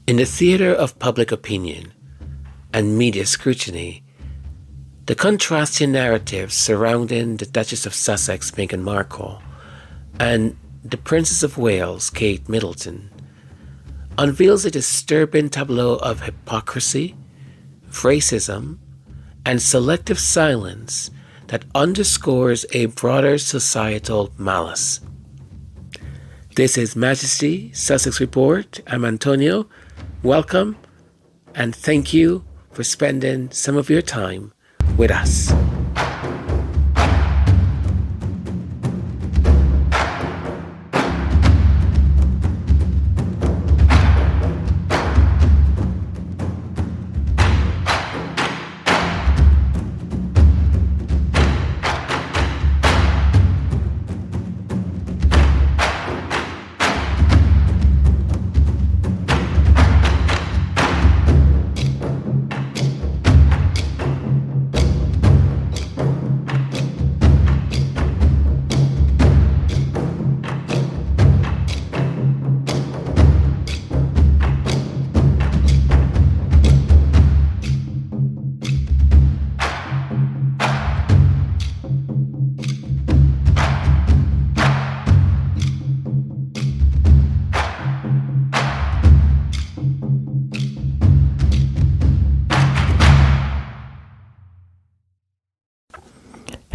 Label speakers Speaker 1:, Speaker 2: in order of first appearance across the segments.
Speaker 1: In the theater of public opinion and media scrutiny, the contrasting narratives surrounding the Duchess of Sussex, Meghan Markle, and the Princess of Wales, Kate Middleton, unveils a disturbing tableau of hypocrisy, racism, and selective silence that underscores a broader societal malice. This is Majesty Sussex Report. I'm Antonio. Welcome, and thank you for spending some of your time with us.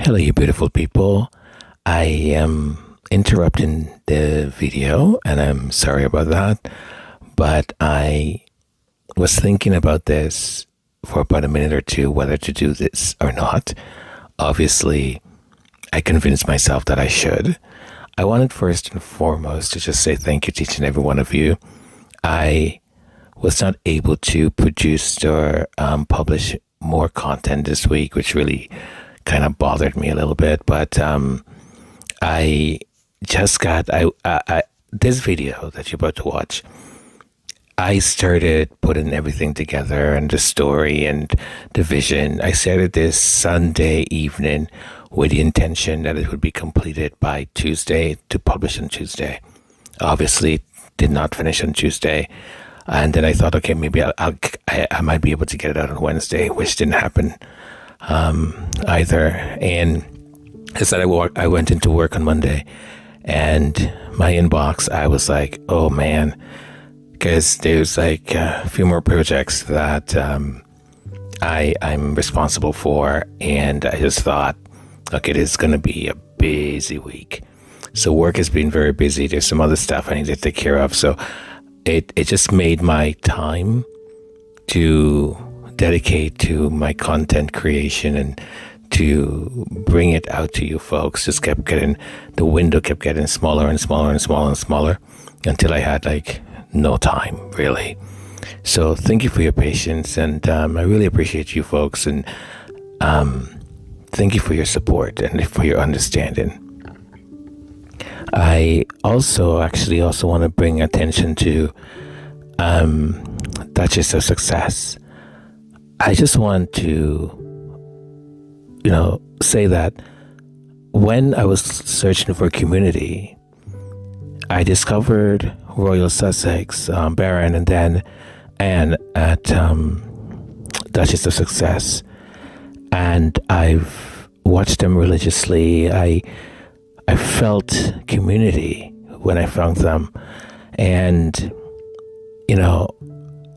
Speaker 1: Hello, you beautiful people. I am interrupting the video, and I'm sorry about that, but I was thinking about this for about a minute or two, whether to do this or not. Obviously, I convinced myself that I should. I wanted first and foremost to just say thank you to each and every one of you. I was not able to produce or publish more content this week, which really kind of bothered me a little bit, but I just got this video that you're about to watch. I started putting everything together and the story and the vision. I started this Sunday evening with the intention that it would be completed by Tuesday to publish on Tuesday. Obviously, did not finish on Tuesday, and then I thought, okay, maybe I might be able to get it out on Wednesday, which didn't happen either. And instead, I went into work on Monday, and my inbox, I was like, oh man, because there's like a few more projects that I'm responsible for, and I just thought, okay, this is going to be a busy week. So work has been very busy. There's some other stuff I need to take care of, so it just made my time to dedicate to my content creation and to bring it out to you folks the window kept getting smaller and smaller and smaller and smaller until I had like no time really. So thank you for your patience, and I really appreciate you folks, and thank you for your support and for your understanding. I also want to bring attention to Duchess of Success. I just want to, say that when I was searching for a community, I discovered Royal Sussex, Baron, and then Anne at Duchess of Success, and I've watched them religiously. I felt community when I found them, and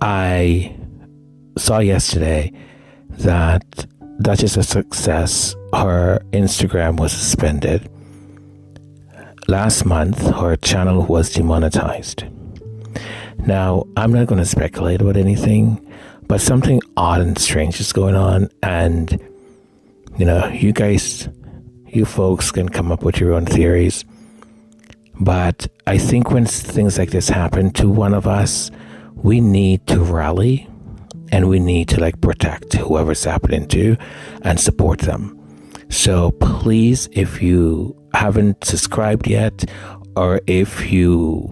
Speaker 1: I saw yesterday that Duchess of Success, her Instagram was suspended. Last month, her channel was demonetized. Now, I'm not going to speculate about anything, but something odd and strange is going on, and you folks can come up with your own theories, but I think when things like this happen to one of us, we need to rally, and we need to protect whoever's happening to and support them. So please, if you haven't subscribed yet, or if you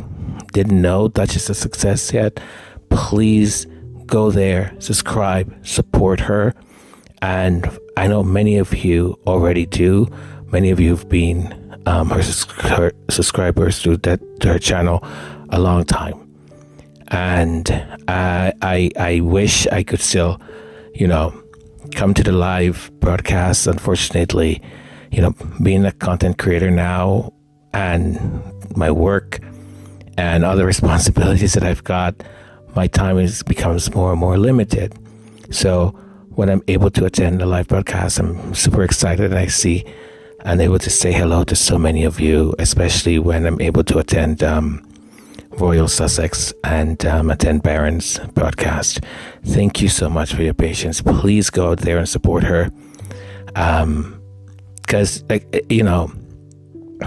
Speaker 1: didn't know Duchess of Success yet, please go there, subscribe, support her. And I know many of you already do. Many of you have been her subscribers to her channel a long time. And I wish I could still, come to the live broadcast. Unfortunately, being a content creator now and my work and other responsibilities that I've got, my time becomes more and more limited. So when I'm able to attend the live broadcast, I'm super excited, and I see and able to say hello to so many of you, especially when I'm able to attend Royal Sussex and attend Baron's broadcast. Thank you so much for your patience. Please go out there and support her. Because,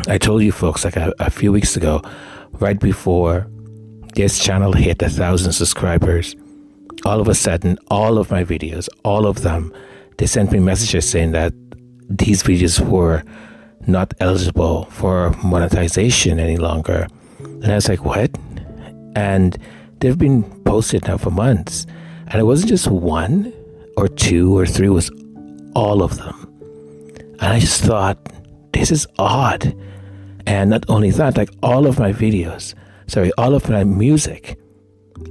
Speaker 1: I told you folks a few weeks ago, right before this channel hit 1,000 subscribers, all of a sudden, all of my videos, all of them, they sent me messages saying that these videos were not eligible for monetization any longer. And I was like, what? And they've been posted now for months. And it wasn't just one or two or three, it was all of them. And I just thought, this is odd. And not only that, like all of my music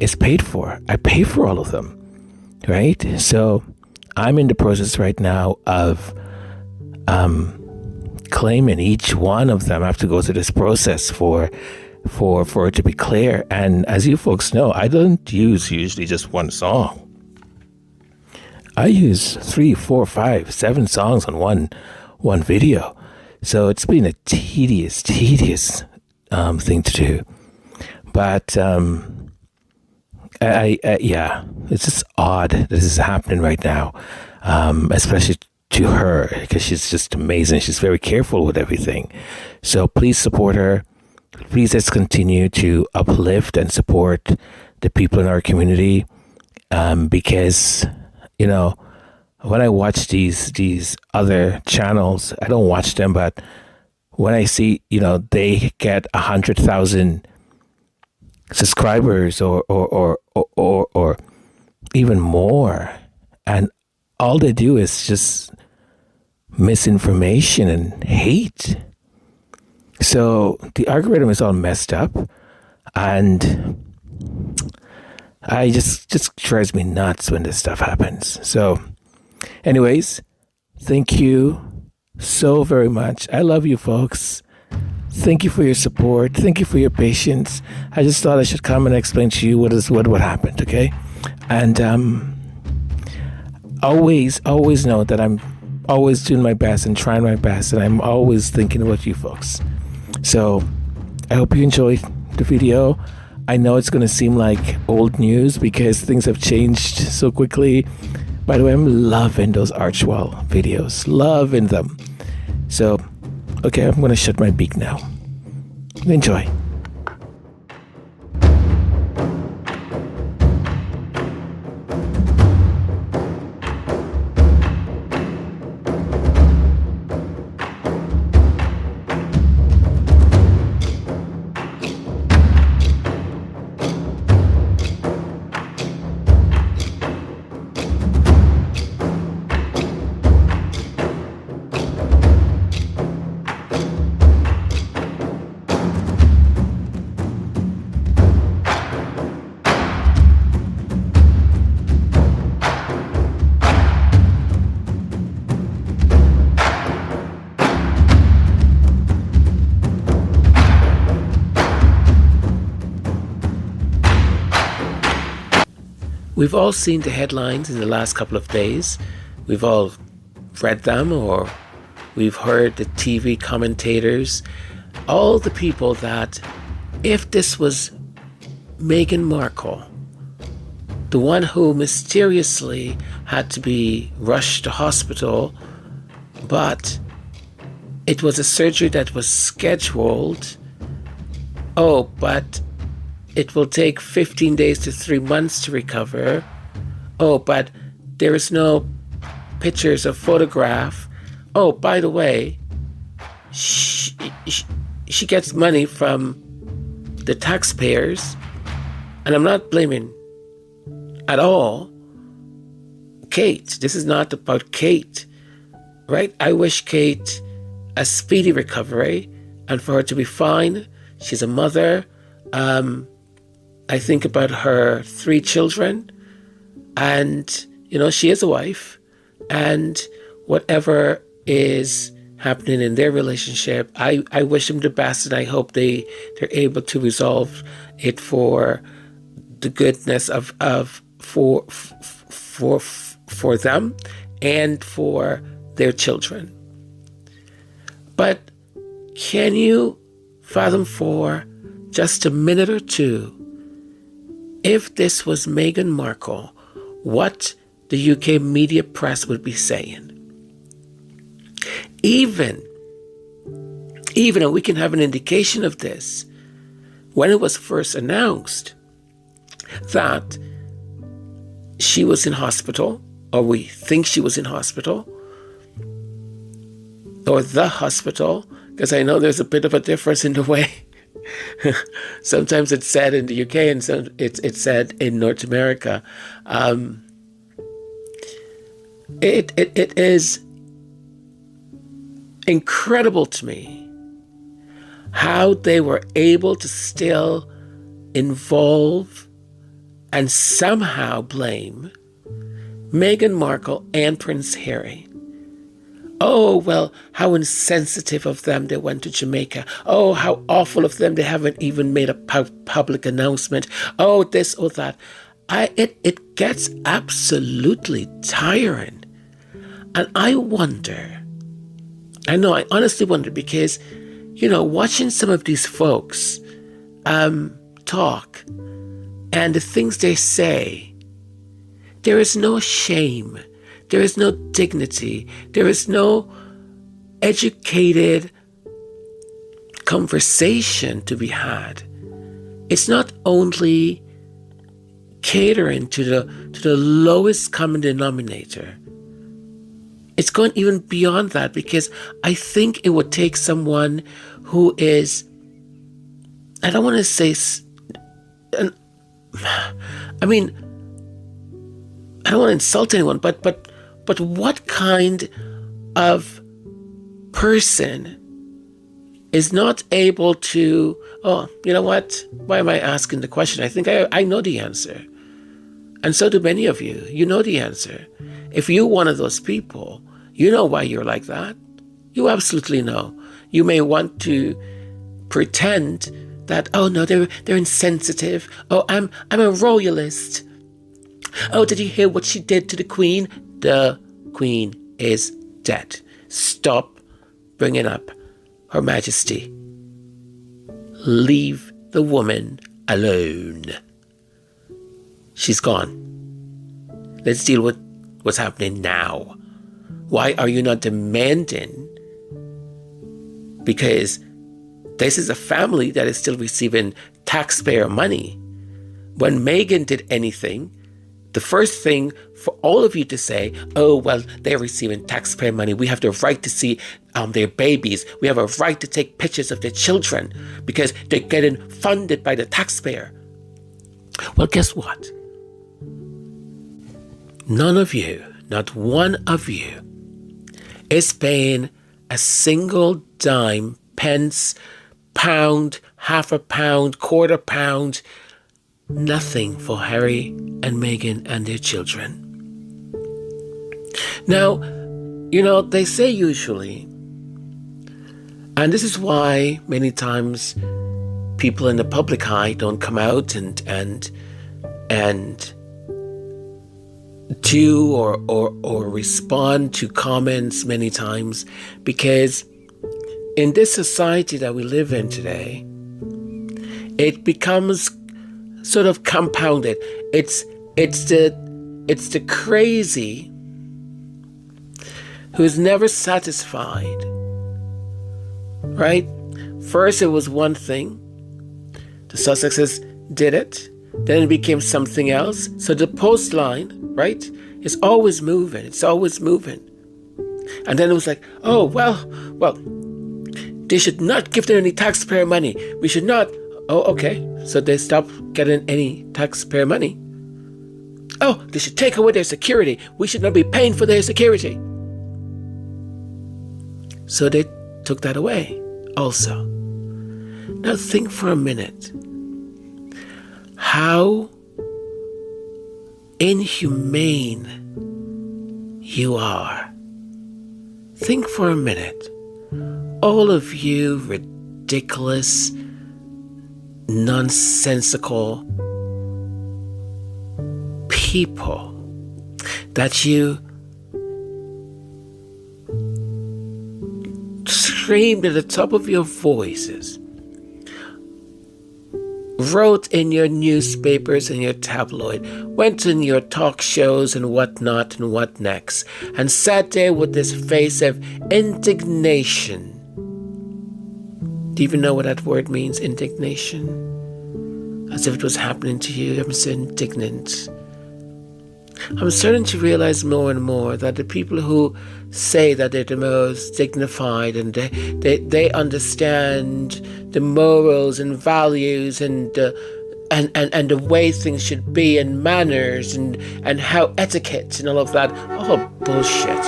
Speaker 1: is paid for. I pay for all of them, right? So I'm in the process right now of claiming each one of them. I have to go through this process for it to be clear. And as you folks know, I don't use usually just one song. I use 3, 4, 5, 7 songs on one video. So it's been a tedious thing to do. But it's just odd that this is happening right now, especially to her, because she's just amazing. She's very careful with everything. So please support her. Please let's continue to uplift and support the people in our community, because when I watch these other channels, I don't watch them, but when I see they get 100,000 subscribers or even more, and all they do is just misinformation and hate. So the algorithm is all messed up, and I just drives me nuts when this stuff happens. So anyways, thank you so very much. I love you folks. Thank you for your support. Thank you for your patience. I just thought I should come and explain to you what happened, okay? And always know that I'm always doing my best and trying my best, and I'm always thinking about you folks. So I hope you enjoyed the video. I know it's going to seem like old news because things have changed so quickly. By the way, I'm loving those Archwell videos. Loving them. So, okay, I'm going to shut my beak now. Enjoy. We've all seen the headlines in the last couple of days. We've all read them, or we've heard the TV commentators, all the people that, if this was Meghan Markle, the one who mysteriously had to be rushed to hospital, but it was a surgery that was scheduled. Oh, but it will take 15 days to 3 months to recover. Oh, but there is no pictures or photograph. Oh, by the way, she gets money from the taxpayers. And I'm not blaming at all Kate. This is not about Kate, right? I wish Kate a speedy recovery and for her to be fine. She's a mother. I think about her 3 children, and, she is a wife, and whatever is happening in their relationship, I wish them the best, and I hope they're able to resolve it for the goodness for them and for their children. But can you fathom for just a minute or two, if this was Meghan Markle, what the UK media press would be saying? Even, and we can have an indication of this, when it was first announced that she was in hospital, or we think she was in hospital, or the hospital, because I know there's a bit of a difference in the way. Sometimes it's said in the UK and it's said in North America. It is incredible to me how they were able to still involve and somehow blame Meghan Markle and Prince Harry. Oh, well, how insensitive of them they went to Jamaica. Oh, how awful of them they haven't even made a public announcement. Oh, this or that. It gets absolutely tiring. And I honestly wonder, because, watching some of these folks talk and the things they say, there is no shame. There is no dignity. There is no educated conversation to be had. It's not only catering to the lowest common denominator. It's going even beyond that, because I think it would take someone who is, I don't want to say, I don't want to insult anyone, but what kind of person is not able to, oh, you know what? Why am I asking the question? I think I know the answer. And so do many of you. You know the answer. If you're one of those people, you know why you're like that. You absolutely know. You may want to pretend that, oh no, they're insensitive. Oh, I'm a royalist. Oh, did you hear what she did to the Queen? The Queen is dead. Stop bringing up Her Majesty. Leave the woman alone. She's gone. Let's deal with what's happening now. Why are you not demanding? Because this is a family that is still receiving taxpayer money. When Meghan did anything, the first thing for all of you to say, oh, well, they're receiving taxpayer money. We have the right to see their babies. We have a right to take pictures of their children because they're getting funded by the taxpayer. Well, guess what? None of you, not one of you, is paying a single dime, pence, pound, half a pound, quarter pound, nothing for Harry and Meghan and their children. Now, they say usually, and this is why many times people in the public eye don't come out and do or respond to comments many times, because in this society that we live in today, it becomes sort of compounded. It's the crazy who is never satisfied, right? First it was one thing. The Sussexes did it. Then it became something else. So the post line, right, is always moving. It's always moving. And then it was like, oh, well, they should not give them any taxpayer money. We should not. Oh, okay. So they stopped getting any taxpayer money. Oh, they should take away their security. We should not be paying for their security. So they took that away also. Now think for a minute. how inhumane you are. Think for a minute. All of you ridiculous, nonsensical people that you screamed at the top of your voices, wrote in your newspapers and your tabloid, went in your talk shows and whatnot and what next, and sat there with this face of indignation. Do you even know what that word means, indignation? As if it was happening to you. I'm so indignant. I'm starting to realize more and more that the people who say that they're the most dignified and they understand the morals and values and the way things should be and manners and how etiquette and all of that, oh, bullshit.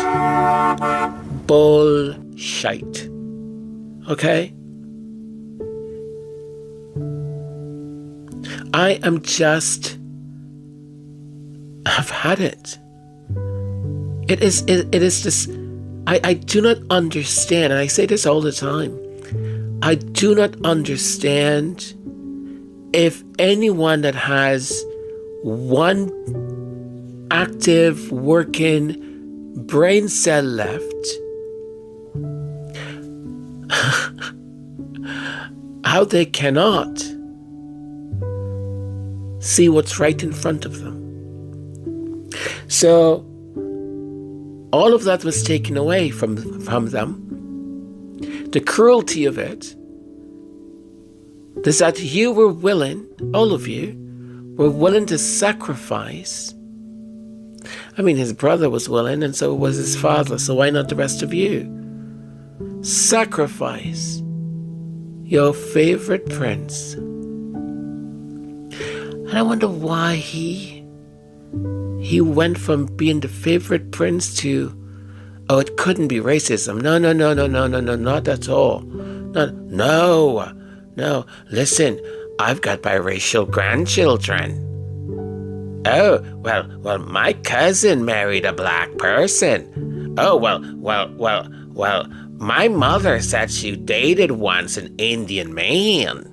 Speaker 1: Bullshit. Okay? I've had it. It is this, I do not understand, and I say this all the time, I do not understand if anyone that has one active, working brain cell left, how they cannot see what's right in front of them. So all of that was taken away from them. The cruelty of it is that you were willing, all of you, were willing to sacrifice. I mean, his brother was willing, and so was his father, so why not the rest of you? Sacrifice your favorite prince. And I wonder why he went from being the favorite prince to, oh, it couldn't be racism. No, not at all. No. Listen, I've got biracial grandchildren. Oh, well, my cousin married a black person. Oh, well, my mother said she dated once an Indian man.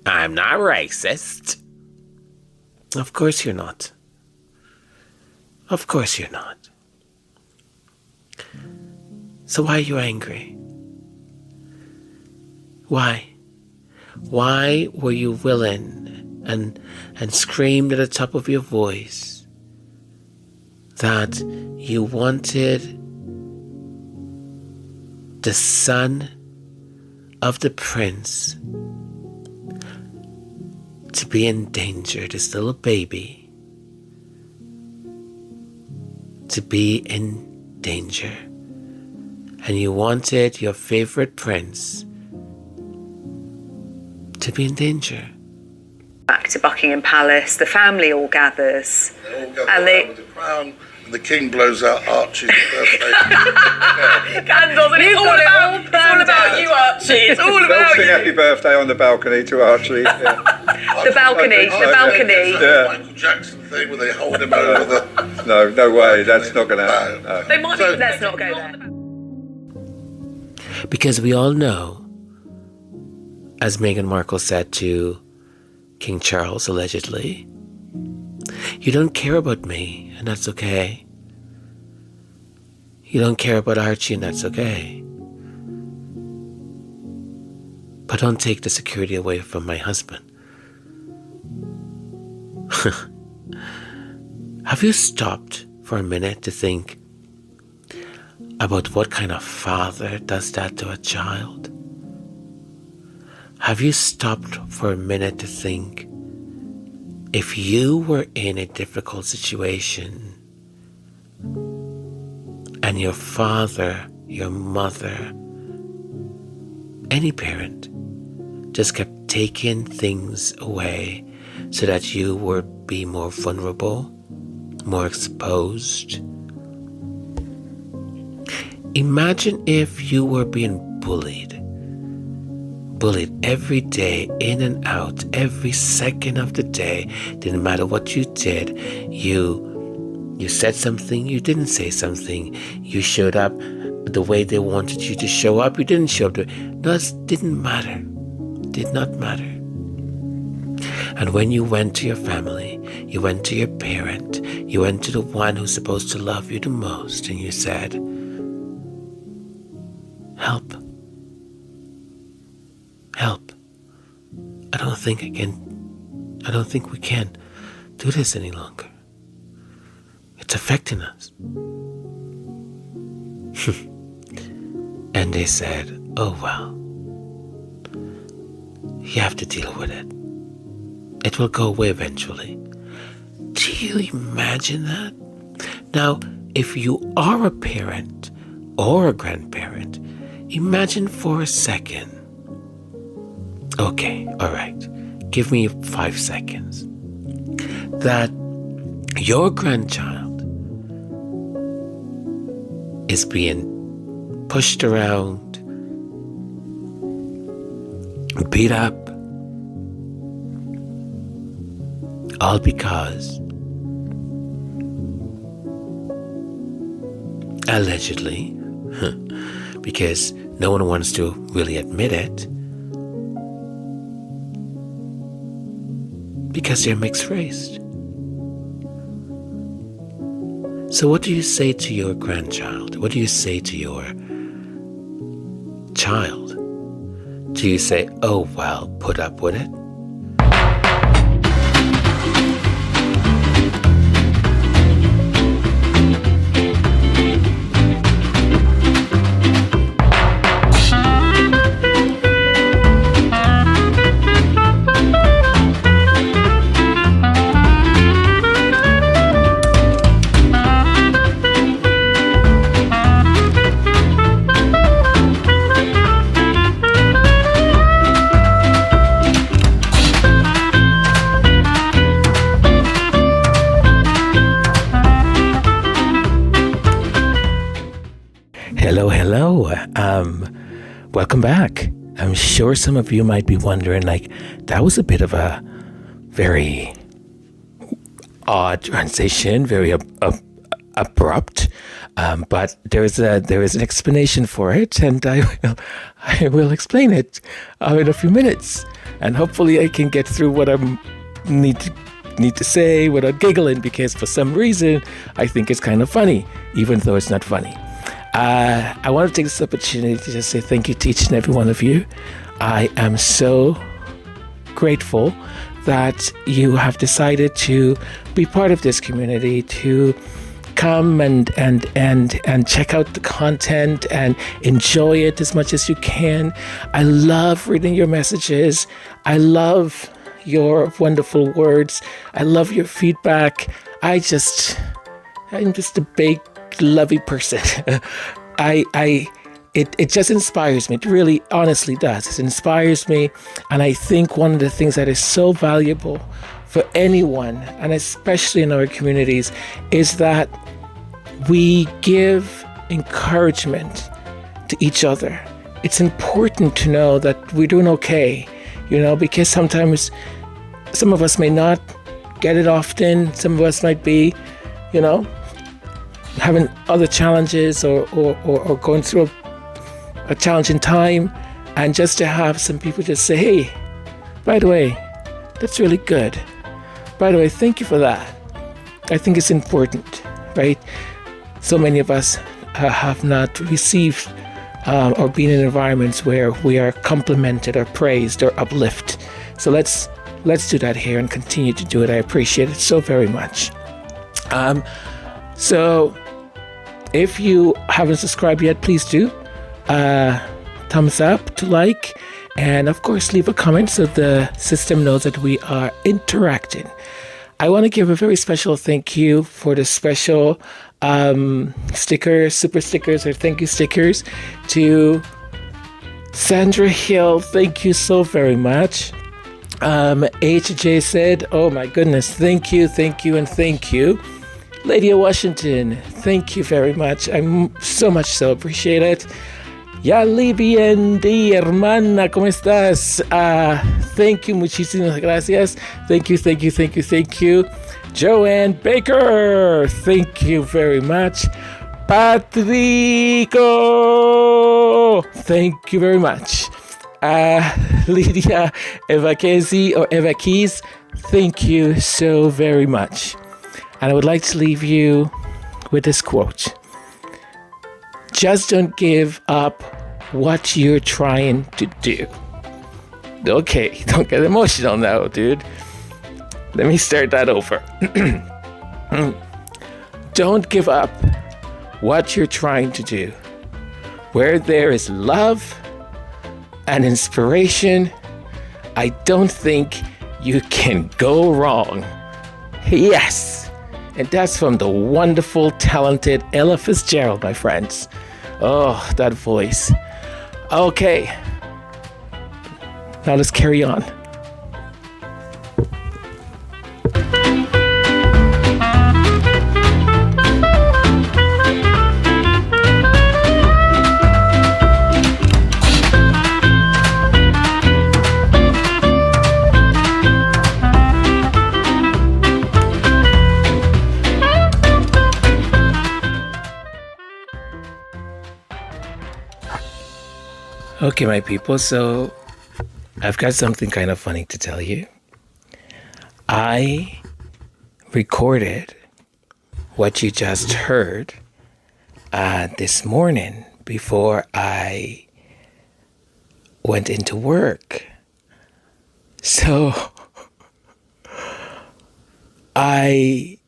Speaker 1: I'm not racist. Of course you're not. Of course you're not. So why are you angry? Why? Why were you willing and screamed at the top of your voice that you wanted the son of the prince to be in danger, this little baby, to be in danger, and you wanted your favorite prince to be in danger?
Speaker 2: Back to Buckingham Palace, the family all gathers,
Speaker 3: and with the crown, and the king blows out Archie's birthday.
Speaker 2: Candles, and it's all about you, Archie. It's all about
Speaker 4: They'll sing
Speaker 2: you.
Speaker 4: happy birthday on the balcony to Archie. Yeah.
Speaker 2: The balcony.
Speaker 4: Yeah.
Speaker 3: Michael Jackson thing where they hold him over the...
Speaker 4: No way, that's not going to happen. No.
Speaker 2: They might be, let's not go there.
Speaker 1: Because we all know, as Meghan Markle said to King Charles, allegedly, you don't care about me, and that's okay. You don't care about Archie, and that's okay. But don't take the security away from my husband. Have you stopped for a minute to think about what kind of father does that to a child? Have you stopped for a minute to think, if you were in a difficult situation and your father, your mother, any parent just kept taking things away so that you would be more vulnerable, more exposed? Imagine if you were being bullied bullied every day, in and out, every second of the day. Didn't matter what you did. You said something, you didn't say something. You showed up the way they wanted you to show up. You didn't show up. No, it didn't matter. Did not matter. And when you went to your family, you went to your parent, you went to the one who's supposed to love you the most, and you said, help. Help. I don't think we can do this any longer. It's affecting us. And they said, oh well, you have to deal with it. It will go away eventually. Do you imagine that? Now, if you are a parent or a grandparent, imagine for a second. Okay, all right. Give me 5 seconds. That your grandchild is being pushed around, beat up, all because allegedly, because no one wants to really admit it, because they're mixed race. So what do you say to your grandchild? What do you say to your child? Do you say, oh well, put up with it? Hello. Welcome back. I'm sure some of you might be wondering, like, that was a bit of a very odd transition, very abrupt, but there is an explanation for it, and I will explain it in a few minutes, and hopefully I can get through what I need to say without giggling, because for some reason I think it's kind of funny, even though it's not funny. I want to take this opportunity to just say thank you to each and every one of you. I am so grateful that you have decided to be part of this community, to come and check out the content and enjoy it as much as you can. I love reading your messages. I love your wonderful words. I love your feedback. I'm just a big lovey person. It just inspires me. It really honestly does. It inspires me. And I think one of the things that is so valuable for anyone, and especially in our communities, is that we give encouragement to each other. It's important to know that we're doing okay, because sometimes some of us may not get it often. Some of us might be, having other challenges or going through a challenging time, and just to have some people just say, hey, by the way, that's really good. By the way, thank you for that. I think it's important, right? So many of us have not received or been in environments where we are complimented or praised or uplifted. So let's do that here and continue to do it. I appreciate it so very much. So if you haven't subscribed yet, please do. Thumbs up to like, and of course leave a comment so the system knows that we are interacting. I want to give a very special thank you for the special stickers, super stickers, or thank you stickers to Sandra Hill. Thank you so very much. HJ said, oh my goodness, thank you, and thank you. Lady of Washington, thank you very much. I so much so appreciate it. Ya Libiandi, hermana, ¿cómo estás? Thank you, muchísimas gracias. Thank you. Joanne Baker, thank you very much. Patrico, thank you very much. Lydia Evakesi or Evakis, thank you so very much. And I would like to leave you with this quote. Just don't give up what you're trying to do. Okay, don't get emotional now, dude. Let me start that over. Don't give up what you're trying to do. Where there is love and inspiration, I don't think you can go wrong. Yes, and that's from the wonderful, talented Ella Fitzgerald, my friends. Oh, that voice. Okay, now let's carry on. Okay, my people, so I've got something kind of funny to tell you. I recorded what you just heard this morning before I went into work. So I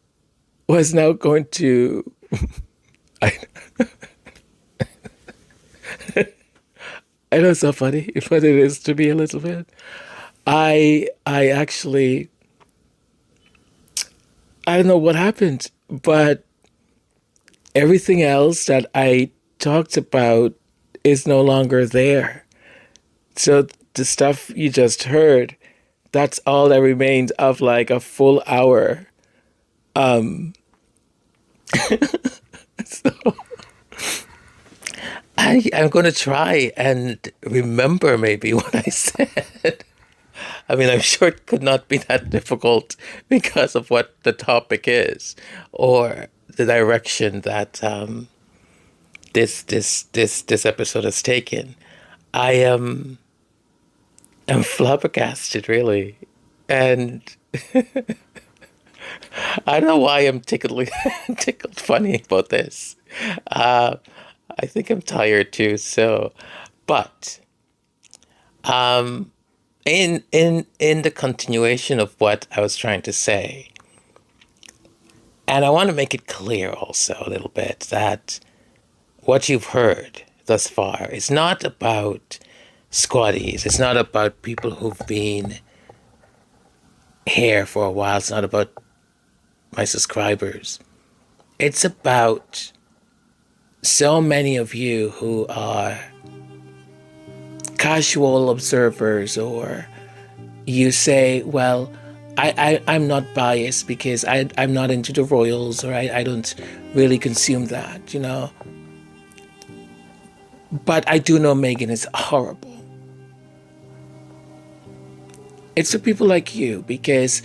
Speaker 1: was now going to... I know it's so funny, but it is to me a little bit. I actually, I don't know what happened, but everything else that I talked about is no longer there. So the stuff you just heard, that's all that remains of like a full hour. So I'm going to try and remember maybe what I said. I mean, I'm sure it could not be that difficult because of what the topic is or the direction that this episode has taken. I am flabbergasted, really, and I don't know why I'm tickled funny about this. I think I'm tired too. So, but in the continuation of what I was trying to say, and I want to make it clear also a little bit that what you've heard thus far is not about squaddies. It's not about people who've been here for a while. It's not about my subscribers. It's about so many of you who are casual observers, or you say, well, I'm not biased because I'm not into the royals, or I don't really consume that, you know. But I do know Meghan is horrible. It's for people like you, because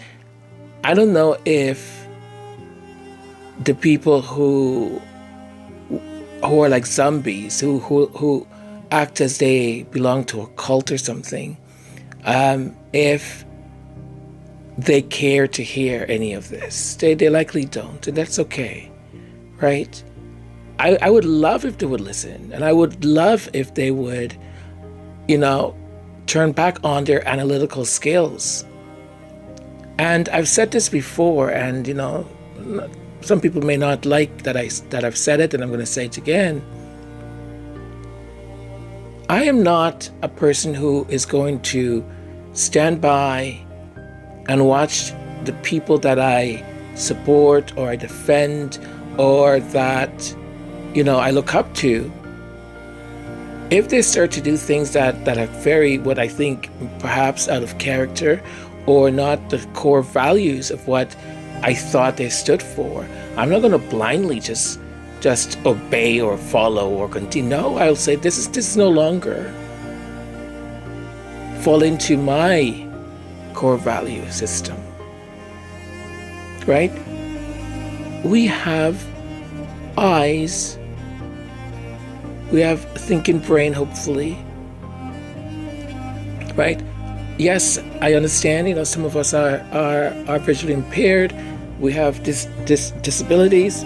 Speaker 1: I don't know if the people who are like zombies, who act as they belong to a cult or something, if they care to hear any of this. They likely don't, and that's okay, right? I would love if they would listen, and I would love if they would, you know, turn back on their analytical skills. And I've said this before, and, you know, some people may not like that I've said it, and I'm going to say it again. I am not a person who is going to stand by and watch the people that I support or I defend or that, you know, I look up to. If they start to do things that are very, what I think, perhaps out of character or not the core values of what I thought they stood for, I'm not going to blindly just just obey or follow or continue. No, I'll say this is no longer fall into my core value system, right? We have eyes, we have a thinking brain, hopefully, right? Yes, I understand, some of us are visually impaired, we have disabilities.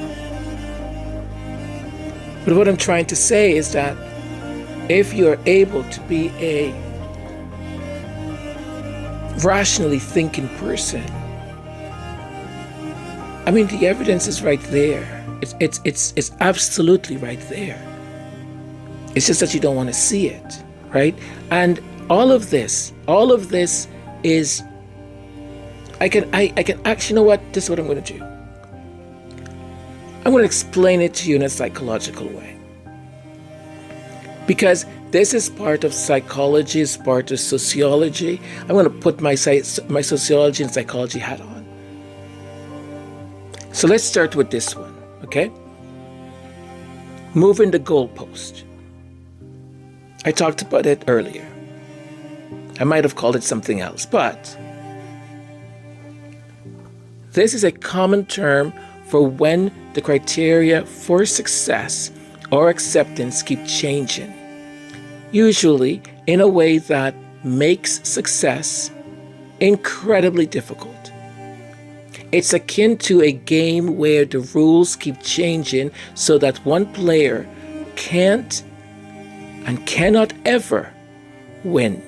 Speaker 1: But what I'm trying to say is that if you're able to be a rationally thinking person, I mean, the evidence is right there. It's absolutely right there. It's just that you don't want to see it, right? And all of this is, I can actually, you know what? This is what I'm going to do. I'm going to explain it to you in a psychological way. Because this is part of psychology, it's part of sociology. I'm going to put my sociology and psychology hat on. So let's start with this one, okay? Moving the goalpost. I talked about it earlier. I might have called it something else, but this is a common term for when the criteria for success or acceptance keep changing, usually in a way that makes success incredibly difficult. It's akin to a game where the rules keep changing so that one player can't and cannot ever win.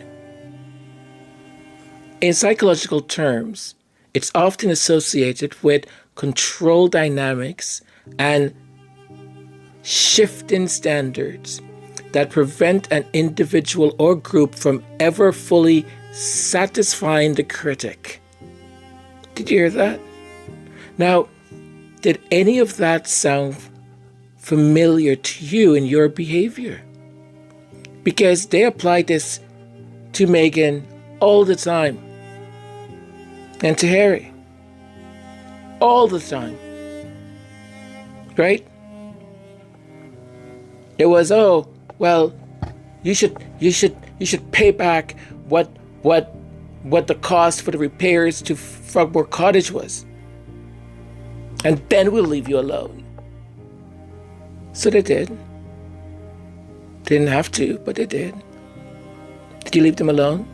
Speaker 1: In psychological terms, it's often associated with control dynamics and shifting standards that prevent an individual or group from ever fully satisfying the critic. Did you hear that? Now, did any of that sound familiar to you in your behavior? Because they apply this to Megan all the time, and to Harry all the time, right? It was, oh, well, you should pay back what the cost for the repairs to Frogmore Cottage was, and then we'll leave you alone. So they did. Didn't have to, but they did. Did you leave them alone?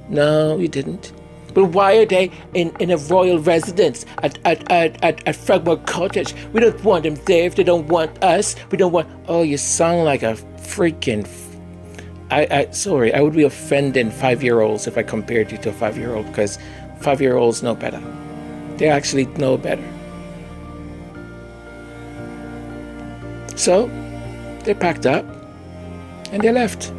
Speaker 1: No, you didn't. But why are they in a royal residence at Frogmore Cottage? We don't want them there if they don't want us. We don't want... Oh, you sound like a freaking... Sorry, I would be offending 5-year-olds if I compared you to a 5-year-old, because 5-year-olds know better. They actually know better. So, they packed up and they left.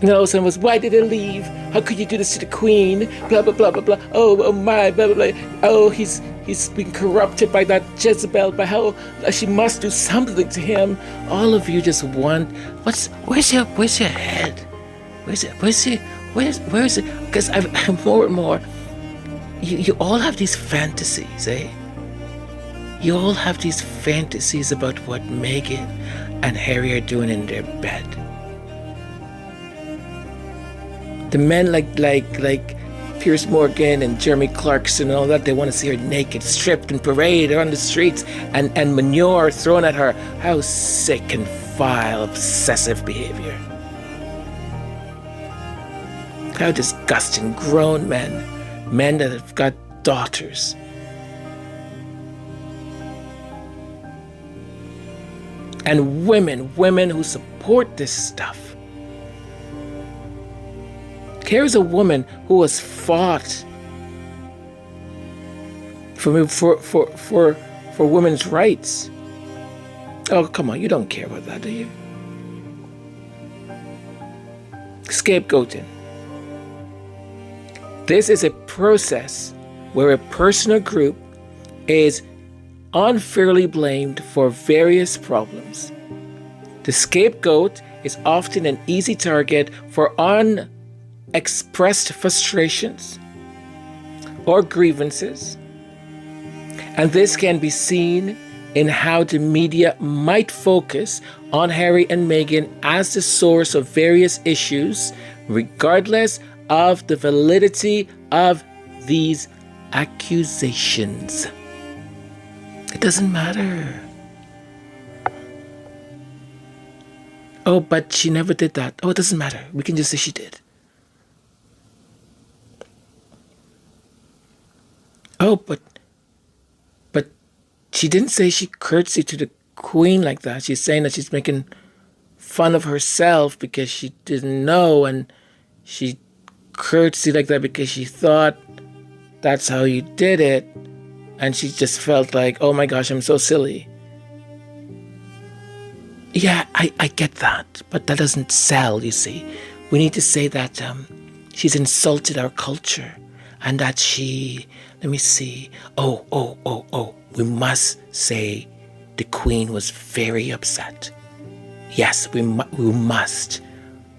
Speaker 1: And all of a sudden was, why did they leave? How could you do this to the Queen? Blah, blah, blah, blah, blah. Oh my, blah, blah, blah. Oh, he's been corrupted by that Jezebel, by how she must do something to him. All of you just want, where's your head? Where's it? Because I'm more and more, you all have these fantasies, eh? You all have these fantasies about what Meghan and Harry are doing in their bed. The men like Piers Morgan and Jeremy Clarkson and all that, they want to see her naked, stripped and paraded on the streets and manure thrown at her. How sick and vile, obsessive behavior. How disgusting. Grown men that have got daughters. And women who support this stuff. Here's a woman who has fought for women's rights. Oh, come on, you don't care about that, do you? Scapegoating. This is a process where a person or group is unfairly blamed for various problems. The scapegoat is often an easy target for unexpressed frustrations or grievances, and this can be seen in how the media might focus on Harry and Meghan as the source of various issues, regardless of the validity of these accusations. It doesn't matter. Oh, but she never did that. Oh, it doesn't matter. We can just say she did. Oh, but she didn't say she curtsied to the Queen like that. She's saying that she's making fun of herself because she didn't know, and she curtsied like that because she thought that's how you did it, and she just felt like, oh my gosh, I'm so silly. Yeah, I get that, but that doesn't sell, you see. We need to say that she's insulted our culture, and that she, let me see, we must say the Queen was very upset. Yes, we must.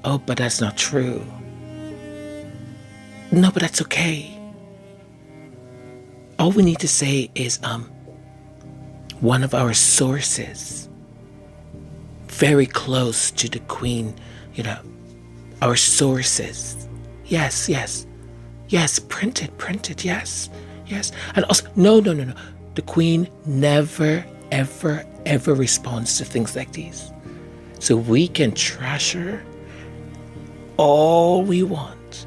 Speaker 1: Oh, but that's not true. No, but that's okay. All we need to say is one of our sources, very close to the Queen, our sources. Yes, print it, yes. And also, no. The Queen never, ever responds to things like these. So we can trash her all we want.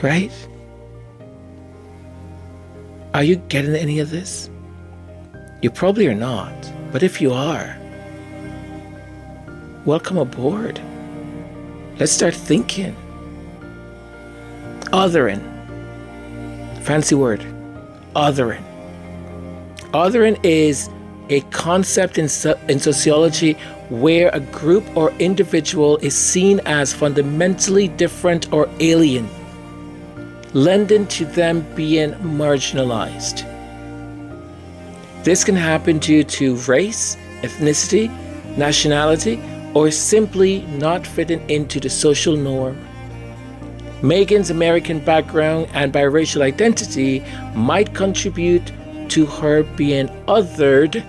Speaker 1: Right? Are you getting any of this? You probably are not. But if you are, welcome aboard. Let's start thinking. Othering. Fancy word. Othering. Othering is a concept in sociology where a group or individual is seen as fundamentally different or alien, lending to them being marginalized. This can happen due to race, ethnicity, nationality, or simply not fitting into the social norm. Meghan's American background and biracial identity might contribute to her being othered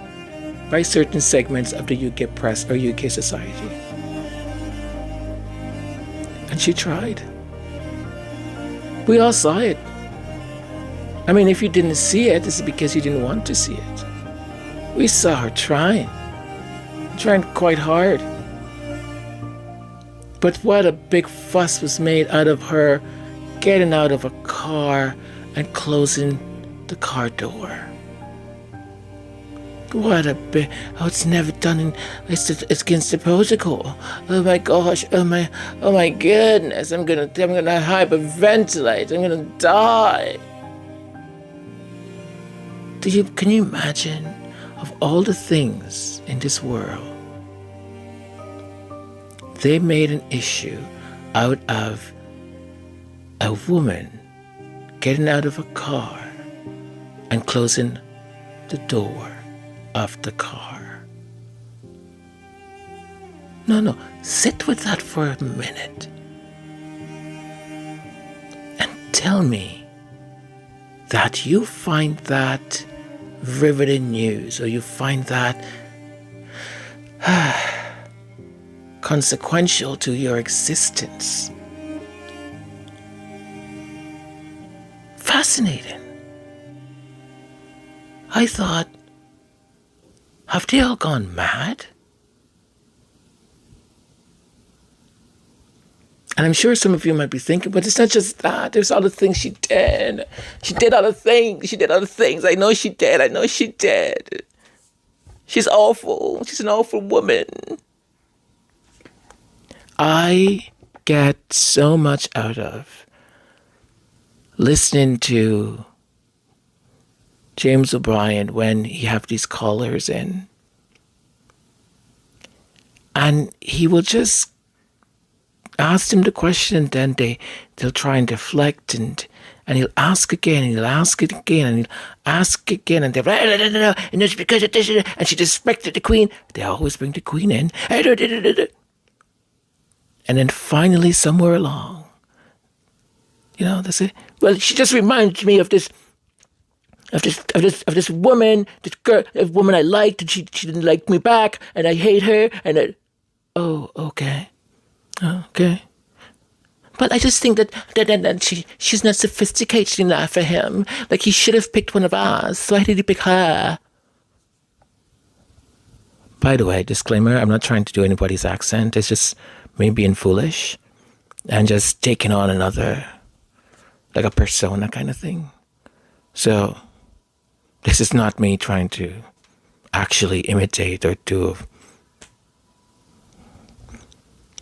Speaker 1: by certain segments of the UK press or UK society. And she tried. We all saw it. I mean, if you didn't see it, it's because you didn't want to see it. We saw her trying quite hard. But what a big fuss was made out of her getting out of a car and closing the car door. What a big, it's never done it's against the protocol. Oh my gosh, oh my goodness, I'm gonna hyperventilate, I'm gonna die. Can you imagine, of all the things in this world, they made an issue out of a woman getting out of a car and closing the door of the car. No, sit with that for a minute and tell me that you find that riveting news, or you find that consequential to your existence. Fascinating. I thought, have they all gone mad? And I'm sure some of you might be thinking, but it's not just that. There's other things she did. She did other things. I know she did. She's awful. She's an awful woman. I get so much out of listening to James O'Brien when he have these callers in. And he will just ask them the question, and then they'll try and deflect, and he'll ask again, and he'll ask it again, and he'll ask again, and they're no, and it's because of this, and she disrespected the Queen. They always bring the Queen in. And then finally, somewhere along, they say, well, she just reminds me of this of this woman, this girl, a woman I liked, and she didn't like me back, and I hate her, and oh, okay. Okay. But I just think that she's not sophisticated enough for him. Like, he should have picked one of ours. So why did he pick her? By the way, disclaimer, I'm not trying to do anybody's accent. It's just me being foolish and just taking on another, like a persona kind of thing. So this is not me trying to actually imitate or do.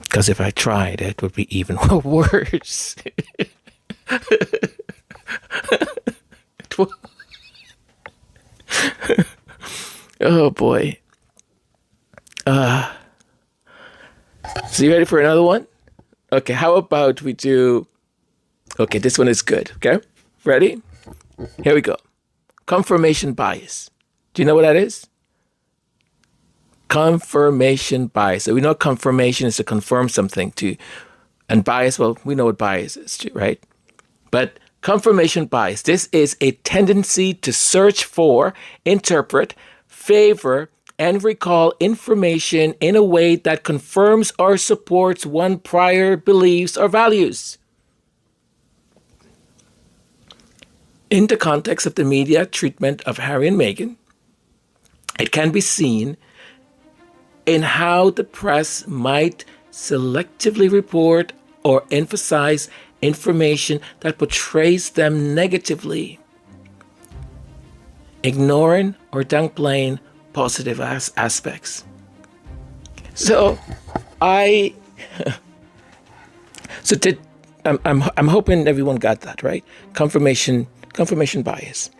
Speaker 1: Because if I tried, it would be even worse. Oh boy. So you ready for another one? Okay, how about we do... Okay, this one is good, okay? Ready? Here we go. Confirmation bias. Do you know what that is? Confirmation bias. So we know confirmation is to confirm something to, and bias, well, we know what bias is too, right? But confirmation bias, this is a tendency to search for, interpret, favor, and recall information in a way that confirms or supports one's prior beliefs or values. In the context of the media treatment of Harry and Meghan, it can be seen in how the press might selectively report or emphasize information that portrays them negatively, ignoring or downplaying positive aspects. So, I'm hoping everyone got that right. Confirmation bias,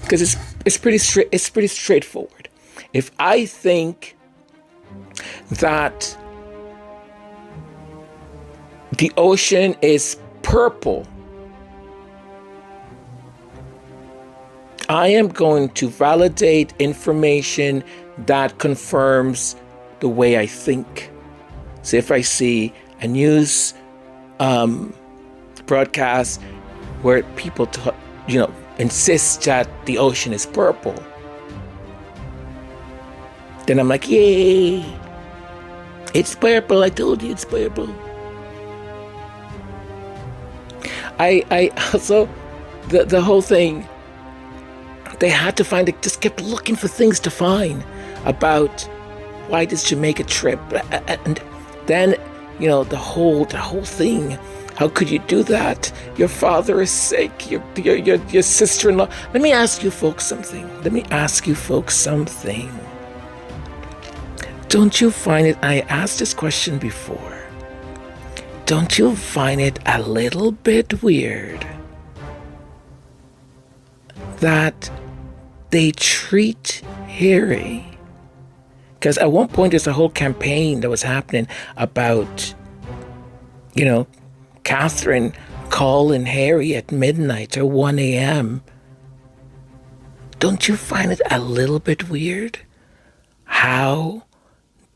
Speaker 1: because it's pretty straightforward. If I think that the ocean is purple, I am going to validate information that confirms the way I think. So if I see a news broadcast where people insist that the ocean is purple, then I'm like, yay, it's purple. I told you it's purple. I also, the whole thing, they had to find it, just kept looking for things to find about why this Jamaica trip. And then, the whole thing. How could you do that? Your father is sick. Your sister-in-law. Let me ask you folks something. Don't you find it, I asked this question before, don't you find it a little bit weird that they treat Harry? Because at one point there's a whole campaign that was happening about, Catherine calling Harry at midnight or 1 a.m. Don't you find it a little bit weird how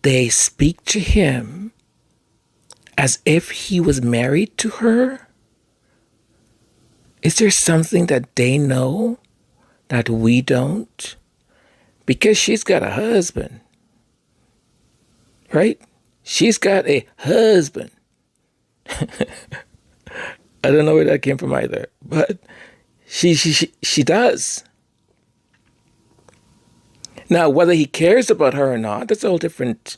Speaker 1: they speak to him as if he was married to her? Is there something that they know that we don't? Because she's got a husband, right? She's got a husband. I don't know where that came from either, but she does. Now, whether he cares about her or not, that's a whole different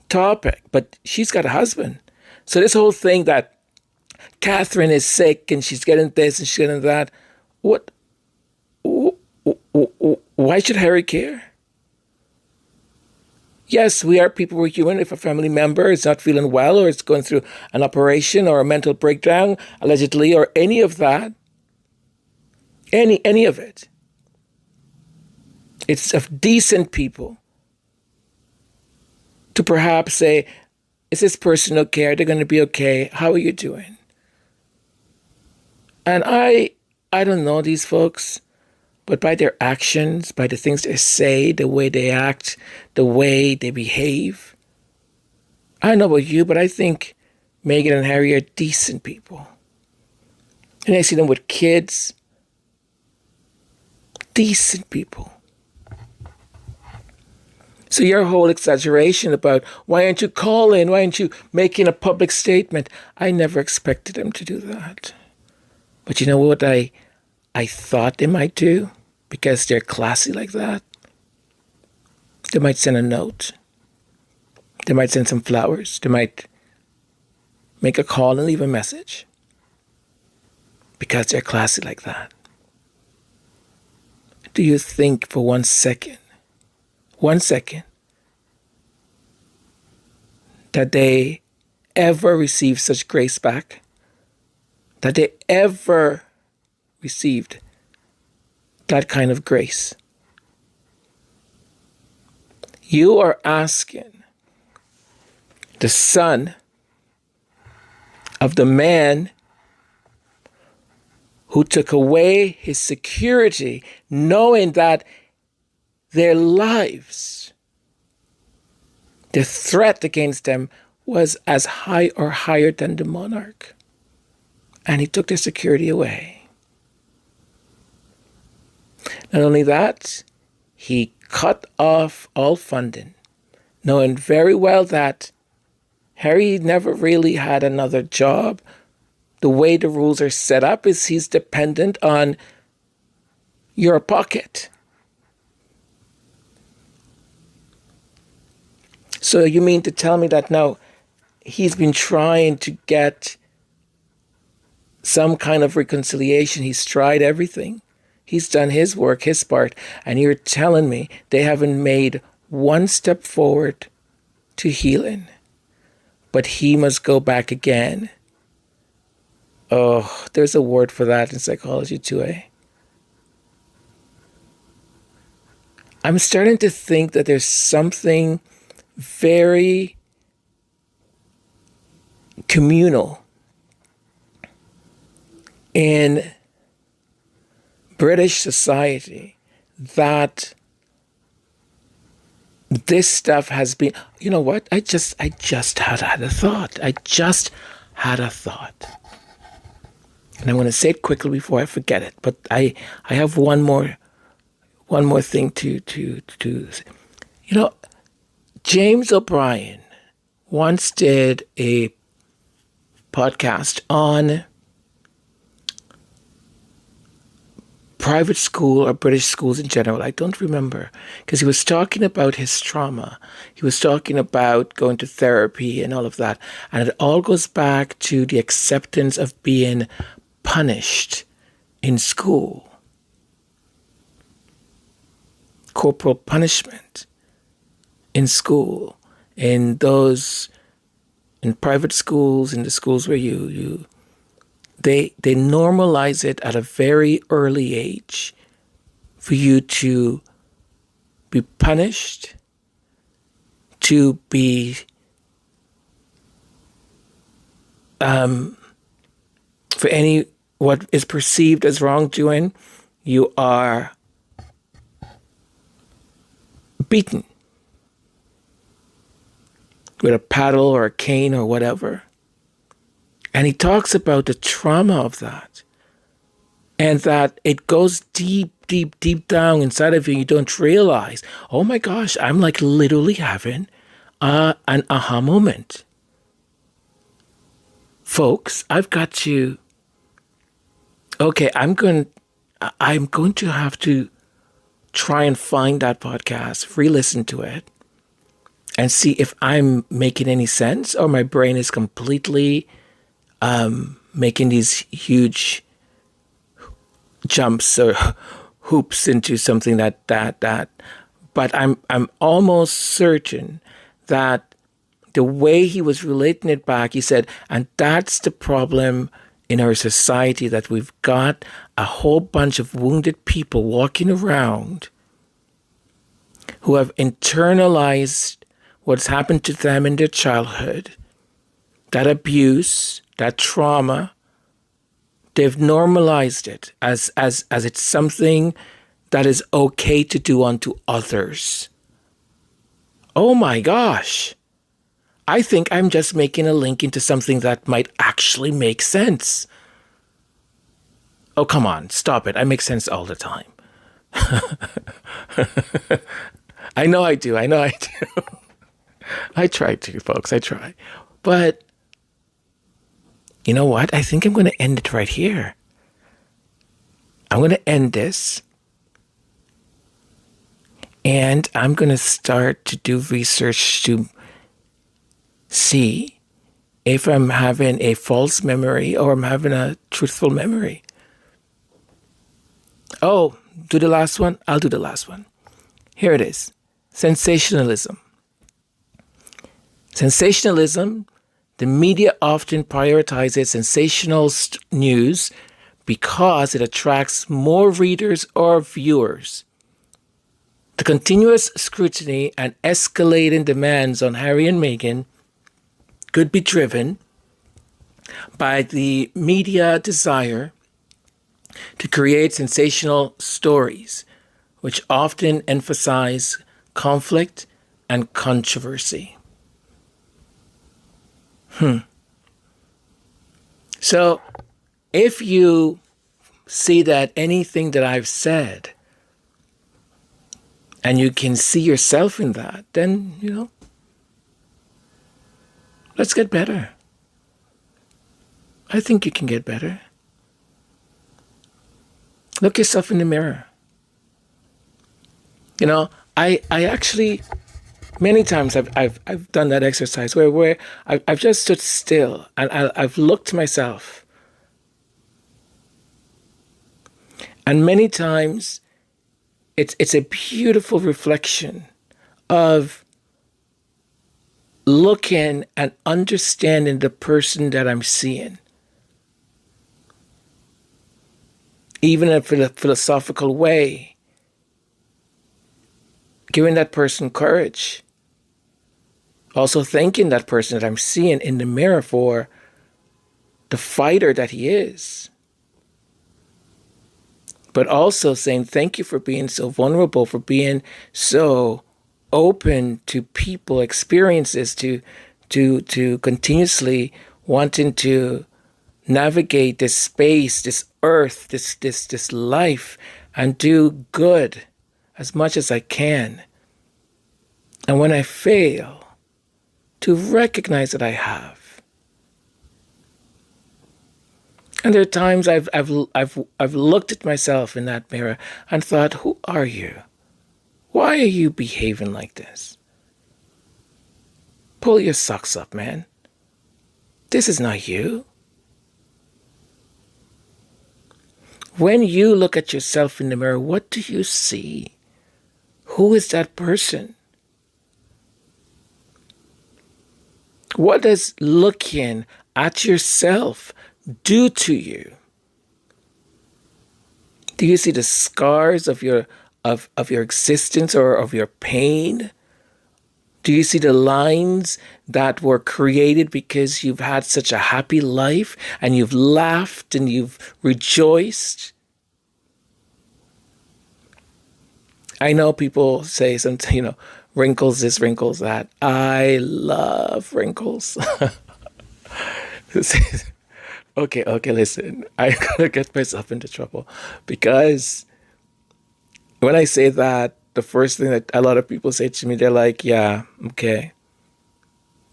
Speaker 1: topic, but she's got a husband. So this whole thing that Catherine is sick and she's getting this and she's getting that, why should Harry care? Yes, we are people, we're human. If a family member is not feeling well or is going through an operation or a mental breakdown, allegedly, or any of that, any of it, it's of decent people to perhaps say, is this person okay? Are they going to be okay? How are you doing? And I don't know these folks, but by their actions, by the things they say, the way they act, the way they behave, I don't know about you, but I think Meghan and Harry are decent people. And I see them with kids. decent people. So your whole exaggeration about why aren't you calling, why aren't you making a public statement? I never expected them to do that. But you know what I thought they might do? Because they're classy like that. They might send a note. They might send some flowers. They might make a call and leave a message. Because they're classy like that. Do you think for 1 second, that they ever received such grace back? That they ever received that kind of grace? You are asking the son of the man who took away his security, knowing that their lives, the threat against them was as high or higher than the monarch. And he took their security away. Not only that, he cut off all funding, knowing very well that Harry never really had another job. The way the rules are set up is he's dependent on your pocket. So you mean to tell me that now he's been trying to get some kind of reconciliation? He's tried everything. He's done his work, his part. And you're telling me they haven't made one step forward to healing. But he must go back again. Oh, there's a word for that in psychology too, eh? I'm starting to think that there's something very communal in British society that this stuff has been, you know what? I just had a thought. And I'm going to say it quickly before I forget it. But I have one more thing to you know, James O'Brien once did a podcast on private school or British schools in general. I don't remember, because he was talking about his trauma. He was talking about going to therapy and all of that. And it all goes back to the acceptance of being punished in school. Corporal punishment in school, in private schools, in the schools where they normalize it at a very early age for you to be punished, to be for any what is perceived as wrongdoing, you are beaten with a paddle or a cane or whatever. And he talks about the trauma of that, and that it goes deep, deep, deep down inside of you. You don't realize, oh my gosh, I'm like literally having an aha moment. Folks, I've got to, okay, I'm going to have to try and find that podcast, re-listen to it, and see if I'm making any sense or my brain is completely making these huge jumps or hoops into something that. But I'm almost certain that the way he was relating it back, he said, and that's the problem in our society, that we've got a whole bunch of wounded people walking around who have internalized what's happened to them in their childhood, that abuse, that trauma. They've normalized it as it's something that is okay to do unto others. Oh my gosh. I think I'm just making a link into something that might actually make sense. Oh, come on, stop it. I make sense all the time. I know I do. I know I do. I try to, folks. I try. But you know what? I think I'm going to end it right here. I'm going to end this. And I'm going to start to do research to see if I'm having a false memory or I'm having a truthful memory. Oh, do the last one? I'll do the last one. Here it is. Sensationalism. Sensationalism, the media often prioritizes sensational news because it attracts more readers or viewers. The continuous scrutiny and escalating demands on Harry and Meghan could be driven by the media desire to create sensational stories, which often emphasize conflict and controversy. So, if you see that anything that I've said, and you can see yourself in that, then, let's get better. I think you can get better. Look yourself in the mirror. I actually, many times I've done that exercise where I've just stood still and I've looked to myself. And many times it's a beautiful reflection of looking and understanding the person that I'm seeing. Even in a philosophical way, giving that person courage. Also thanking that person that I'm seeing in the mirror for the fighter that he is. But also saying thank you for being so vulnerable, for being so open to people, experiences, to continuously wanting to navigate this space, this earth, this life, and do good as much as I can. And when I fail, to recognize that I have. And there are times I've looked at myself in that mirror and thought, who are you? Why are you behaving like this? Pull your socks up, man. This is not you. When you look at yourself in the mirror, what do you see? Who is that person? What does looking at yourself do to you? Do you see the scars of your existence or of your pain? Do you see the lines that were created because you've had such a happy life and you've laughed and you've rejoiced? I know people say something, wrinkles this, wrinkles that. I love wrinkles. Okay, listen. I'm going to get myself into trouble because when I say that, the first thing that a lot of people say to me, they're like, yeah, okay.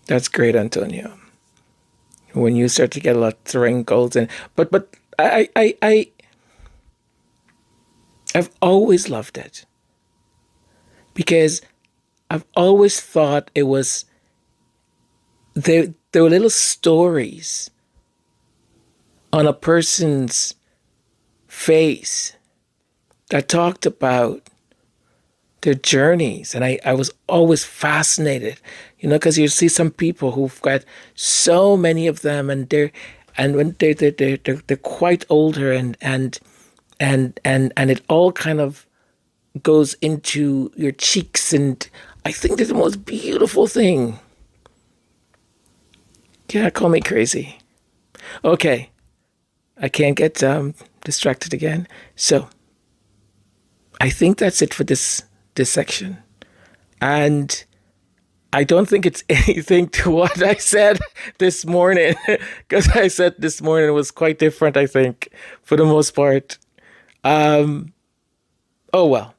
Speaker 1: That's great, Antonio. When you start to get a lot of wrinkles but I've always loved it. Because I've always thought it was, there were little stories on a person's face that talked about their journeys. And I was always fascinated, because you see some people who've got so many of them and when they're quite older and it all kind of goes into your cheeks, and I think they're the most beautiful thing. Yeah, call me crazy. Okay, I can't get distracted again. So I think that's it for this section. And I don't think it's anything to what I said this morning, because I said this morning was quite different, I think, for the most part. Oh well.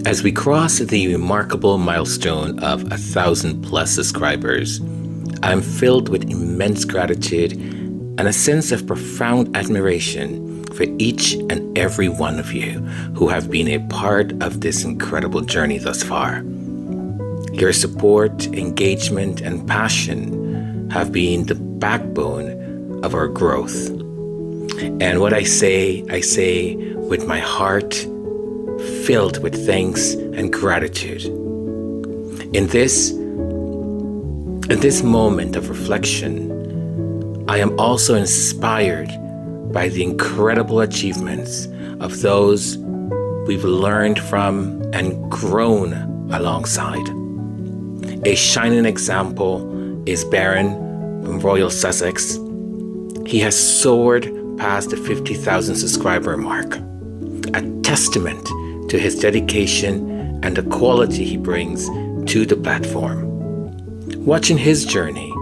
Speaker 1: As we cross the remarkable milestone of 1,000+ subscribers, I'm filled with immense gratitude and a sense of profound admiration for each and every one of you who have been a part of this incredible journey thus far. Your support, engagement, and passion have been the backbone of our growth. And what I say with my heart filled with thanks and gratitude. In this moment of reflection, I am also inspired by the incredible achievements of those we've learned from and grown alongside. A shining example is Baron from Royal Sussex. He has soared past the 50,000 subscriber mark, a testament to his dedication and the quality he brings to the platform. Watching his journey,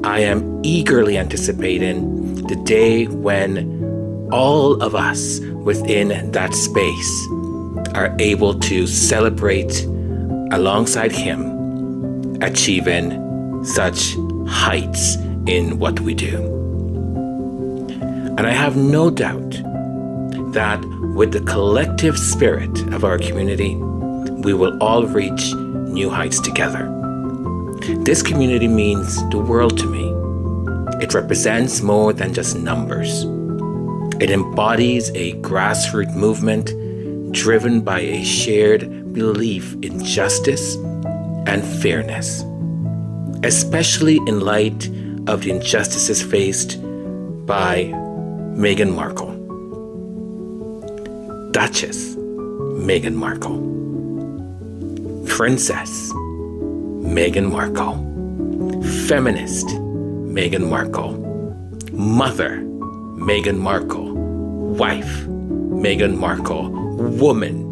Speaker 1: I am eagerly anticipating the day when all of us within that space are able to celebrate alongside him, achieving such heights in what we do. And I have no doubt that with the collective spirit of our community, we will all reach new heights together. This community means the world to me. It represents more than just numbers. It embodies a grassroots movement driven by a shared belief in justice and fairness, especially in light of the injustices faced by Meghan Markle. Duchess Meghan Markle, Princess Meghan Markle, Feminist Meghan Markle, Mother Meghan Markle, Wife Meghan Markle, Woman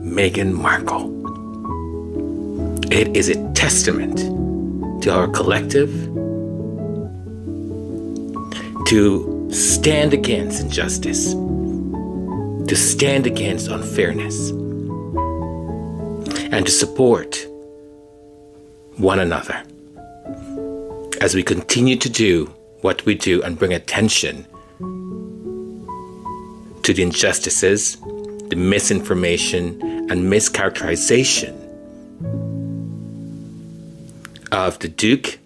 Speaker 1: Meghan Markle. It is a testament to our collective to stand against injustice, to stand against unfairness, and to support one another as we continue to do what we do and bring attention to the injustices, the misinformation, and mischaracterization of the Duke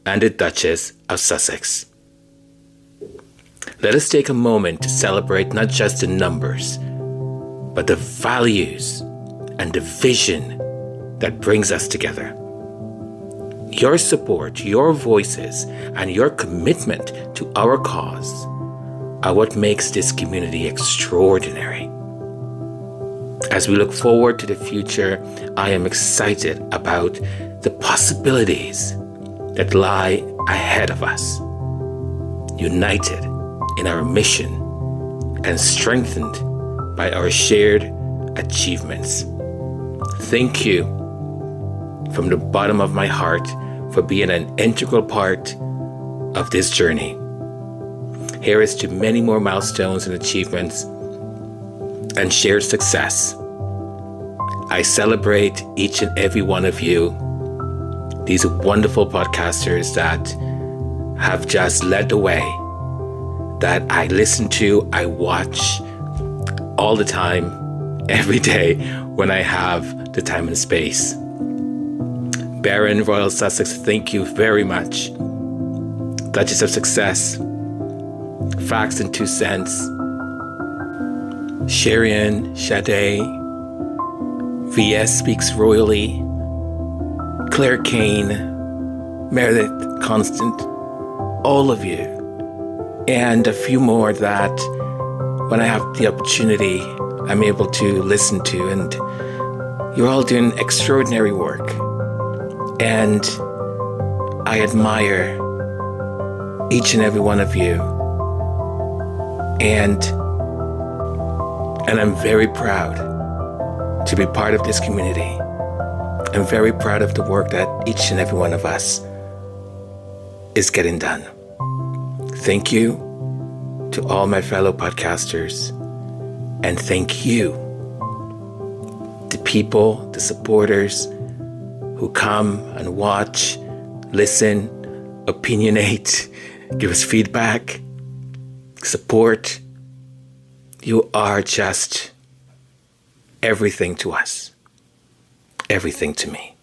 Speaker 1: and the Duchess of Sussex. Let us take a moment to celebrate not just the numbers, but the values and the vision that brings us together. Your support, your voices, and your commitment to our cause are what makes this community extraordinary. As we look forward to the future, I am excited about the possibilities that lie ahead of us, united in our mission and strengthened by our shared achievements. Thank you from the bottom of my heart for being an integral part of this journey. Here is to many more milestones and achievements and shared success. I celebrate each and every one of you, these wonderful podcasters that have just led the way, that I listen to, I watch all the time, every day when I have the time and space. Baron Royal Sussex, thank you very much. Duchess of Success, Facts and 2 Cents, Sharian, Sade, VS Speaks Royally, Claire Kane, Meredith Constant, all of you, and a few more that when I have the opportunity, I'm able to listen to and You're all doing extraordinary work. And I admire each and every one of you. And I'm very proud to be part of this community. I'm very proud of the work that each and every one of us is getting done. Thank you to all my fellow podcasters, and thank you, the people, the supporters who come and watch, listen, opinionate, give us feedback, support. You are just everything to us, everything to me.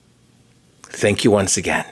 Speaker 1: Thank you once again.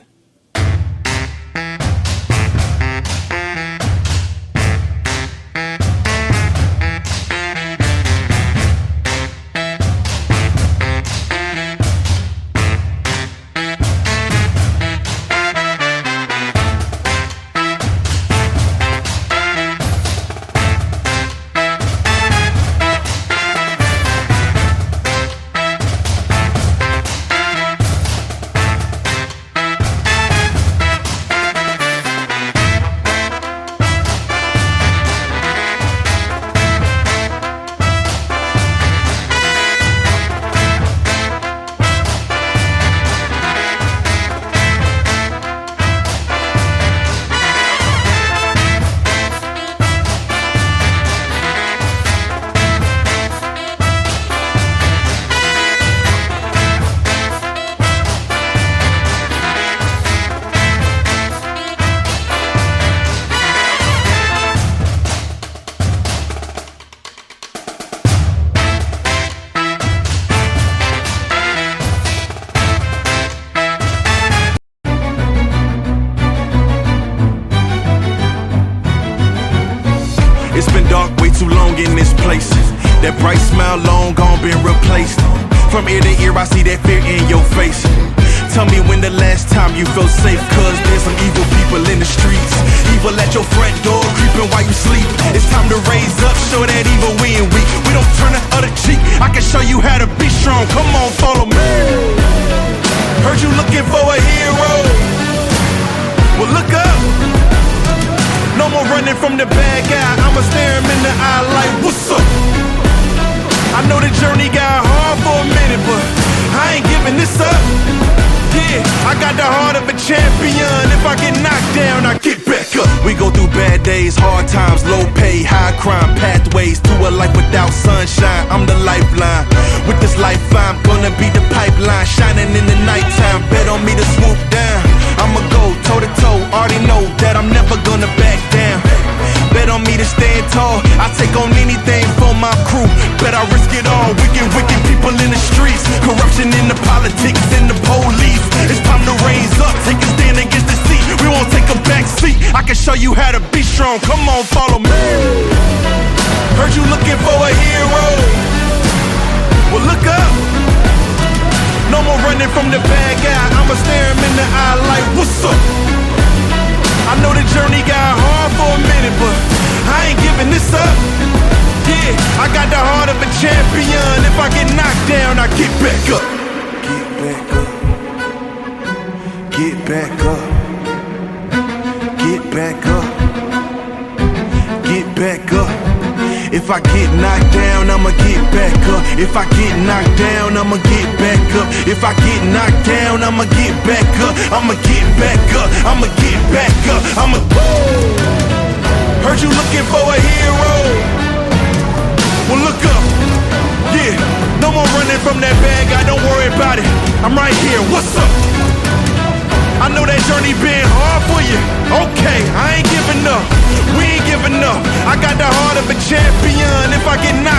Speaker 5: It's been dark way too long in this place. That bright smile long gone been replaced. From ear to ear I see that fear in your face. Tell me when the last time you felt safe, cause there's some evil people in the streets. Evil at your front door, creeping while you sleep. It's time to raise up, show that evil we ain't weak. We don't turn the other cheek, I can show you how to be strong. Come on, follow me. Heard you looking for a hero. Well, look up. No more running from the bad guy, I'ma stare him in the eye like, what's up? I know the journey got hard for a minute, but I ain't giving this up. Yeah, I got the heart of a champion. If I get knocked down, I get back up. We go through bad days, hard times, low pay, high crime, pathways to a life without sunshine. I'm the lifeline. With this lifeline, gonna be the pipeline, shining in the nighttime. Bet on me to swoop down. I'ma go toe to toe, already know that I'm never gonna back down. Bet on me to stand tall, I take on anything for my crew. Bet I risk it all, wicked people in the streets. Corruption in the politics and the police. It's time to raise up, take a stand against the seat. We won't take a back seat, I can show you how to be strong. Come on, follow me. Heard you looking for a hero. Well, look up. No more running from the bad guy, I'ma stare him in the eye like, what's up? I know the journey got hard for a minute, but I ain't giving this up. Yeah, I got the heart of a champion. If I get knocked down, I get back up. Get back up. Get back up. Get back up. Get back up. If I get knocked down, I'ma get back up. If I get knocked down, I'ma get back up. If I get knocked down, I'ma get back up. I'ma get back up. I'ma get back up. I'ma. Heard you looking for a hero. Well, look up. Yeah, no more running from that bad guy. Don't worry about it. I'm right here. What's up? I know that journey been hard for you. Okay, I ain't giving up. We ain't giving up. I got the heart of a champion. If I get knocked